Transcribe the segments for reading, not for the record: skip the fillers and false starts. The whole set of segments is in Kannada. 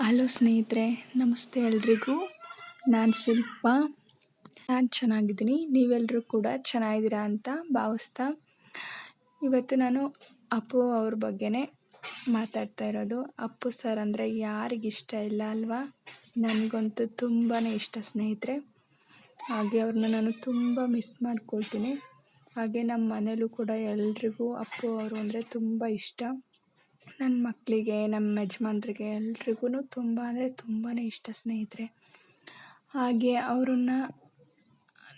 ಹಲೋ ಸ್ನೇಹಿತರೆ, ನಮಸ್ತೆ ಎಲ್ರಿಗೂ. ನಾನು ಶಿಲ್ಪ. ನಾನು ಚೆನ್ನಾಗಿದ್ದೀನಿ, ನೀವೆಲ್ಲರೂ ಕೂಡ ಚೆನ್ನಾಗಿದ್ದೀರಾ ಅಂತ ಭಾವಿಸ್ತಾ, ಇವತ್ತು ನಾನು ಅಪ್ಪು ಅವ್ರ ಬಗ್ಗೆನೇ ಮಾತಾಡ್ತಾ ಇರೋದು. ಅಪ್ಪು ಸರ್ ಅಂದರೆ ಯಾರಿಗಿಷ್ಟ ಇಲ್ಲ ಅಲ್ವಾ? ನನಗಂತೂ ತುಂಬಾ ಇಷ್ಟ ಸ್ನೇಹಿತರೆ. ಹಾಗೆ ಅವ್ರನ್ನ ನಾನು ತುಂಬ ಮಿಸ್ ಮಾಡ್ಕೊಳ್ತೀನಿ. ಹಾಗೆ ನಮ್ಮ ಮನೇಲೂ ಕೂಡ ಎಲ್ರಿಗೂ ಅಪ್ಪು ಅವರು ಅಂದರೆ ತುಂಬ ಇಷ್ಟ. ನನ್ನ ಮಕ್ಕಳಿಗೆ, ನಮ್ಮ ಯಜಮಾನ್ರಿಗೆ ಎಲ್ರಿಗೂ ತುಂಬ ಅಂದರೆ ತುಂಬಾ ಇಷ್ಟ ಸ್ನೇಹಿತರೆ. ಹಾಗೆ ಅವರನ್ನು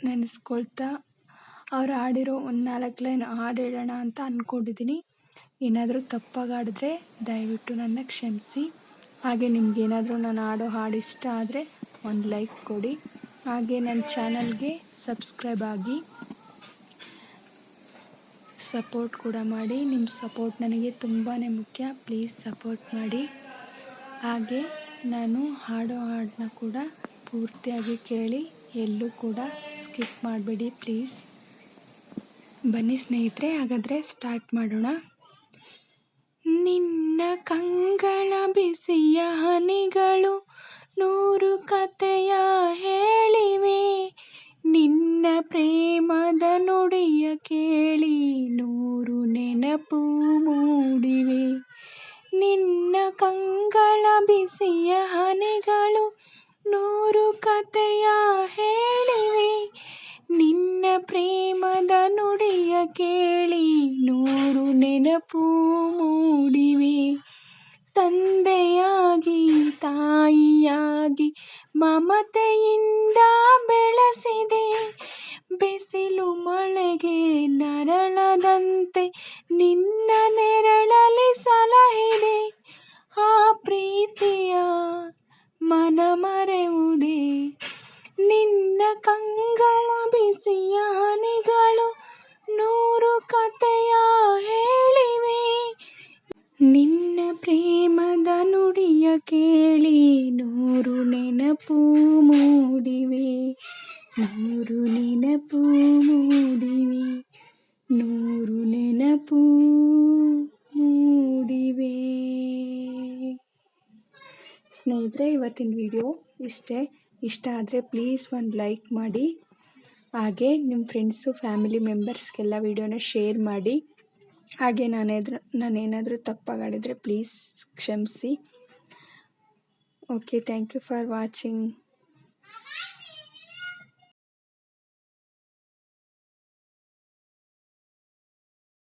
ನೆನೆಸ್ಕೊಳ್ತಾ ಅವ್ರು ಆಡಿರೋ ಒಂದು 4 ಲೈನ್ ಹಾಡು ಹೇಳೋಣ ಅಂತ ಅಂದ್ಕೊಂಡಿದ್ದೀನಿ. ಏನಾದರೂ ತಪ್ಪಾಗಿ ಆಡಿದ್ರೆ ದಯವಿಟ್ಟು ನನ್ನ ಕ್ಷಮಿಸಿ. ಹಾಗೆ ನಿಮಗೇನಾದರೂ ನಾನು ಆಡೋ ಹಾಡು ಇಷ್ಟ ಆದರೆ ಒಂದು ಲೈಕ್ ಕೊಡಿ. ಹಾಗೆ ನನ್ನ ಚಾನಲ್ಗೆ ಸಬ್ಸ್ಕ್ರೈಬ್ ಆಗಿ ಸಪೋರ್ಟ್ ಕೂಡ ಮಾಡಿ. ನಿಮ್ಮ ಸಪೋರ್ಟ್ ನನಗೆ ತುಂಬಾ ಮುಖ್ಯ. ಪ್ಲೀಸ್ ಸಪೋರ್ಟ್ ಮಾಡಿ. ಹಾಗೆ ನಾನು ಹಾಡೋ ಹಾಡನ್ನ ಕೂಡ ಪೂರ್ತಿಯಾಗಿ ಕೇಳಿ, ಎಲ್ಲೂ ಕೂಡ ಸ್ಕಿಪ್ ಮಾಡಬೇಡಿ ಪ್ಲೀಸ್. ಬನ್ನಿ ಸ್ನೇಹಿತರೆ, ಹಾಗಾದರೆ ಸ್ಟಾರ್ಟ್ ಮಾಡೋಣ. ನಿನ್ನ ಕಂಗಳ ಬಿಸಿಯ ಹನಿಗಳು 100 ಕಥೆಯ ಹೇಳಿವೆ, ನಿನ್ನ ಪ್ರೇಮದ ನುಡಿಯ ಕೇಳಿ 100 ನೆನಪು ಮೂಡಿವೆ. ನಿನ್ನ ಕಂಗಳ ಬಿಸಿಯ ಹನಿಗಳು 100 ಕಥೆಯ ಹೇಳಿವೆ, ನಿನ್ನ ಪ್ರೇಮದ ನುಡಿಯ ಕೇಳಿ 100 ನೆನಪು ಮೂಡಿವೆ. ತಂದೆಯಾಗಿ ತಾಯಿಯಾಗಿ ಮಮತೆಯಿಂದ ಬೆಳೆಸಿದೆ, ಬಿಸಿಲು ಮಳೆಗೆ ನರಳದಂತೆ ನಿನ್ನ ನೆರಳಲ್ಲಿ ಸಲಹಿದೆ. ಆ ಪ್ರೀತಿಯ ಮನ ಮರೆಯುವುದೇ, ನಿನ್ನ ಕಂಗಳ ಬಿಸಿಯ ಹನಿಗಳು 100 ಕಥೆಯ ಹೇಳಿವೆ, ನಿನ್ನ ಪ್ರೇಮದ ನುಡಿಯ ಕೇಳಿ 100 ನೆನಪು ಮೂಡಿವೆ. 100 ನೆನಪು ಮೂಡಿವೆ, 100 ನೆನಪು ಮೂಡಿವೆ. ಸ್ನೇಹಿತರೆ, ಇವತ್ತಿನ ವಿಡಿಯೋ ಇಷ್ಟೇ. ಇಷ್ಟ ಆದರೆ ಪ್ಲೀಸ್ ಒಂದು ಲೈಕ್ ಮಾಡಿ. ಹಾಗೆ ನಿಮ್ಮ ಫ್ರೆಂಡ್ಸು, ಫ್ಯಾಮಿಲಿ ಮೆಂಬರ್ಸ್ಗೆಲ್ಲ ವಿಡಿಯೋನ ಶೇರ್ ಮಾಡಿ. ಹಾಗೆ ನಾನೇನಾದರೂ ತಪ್ಪಾಗಾಡಿದರೆ ಪ್ಲೀಸ್ ಕ್ಷಮಿಸಿ. Okay, thank you for watching.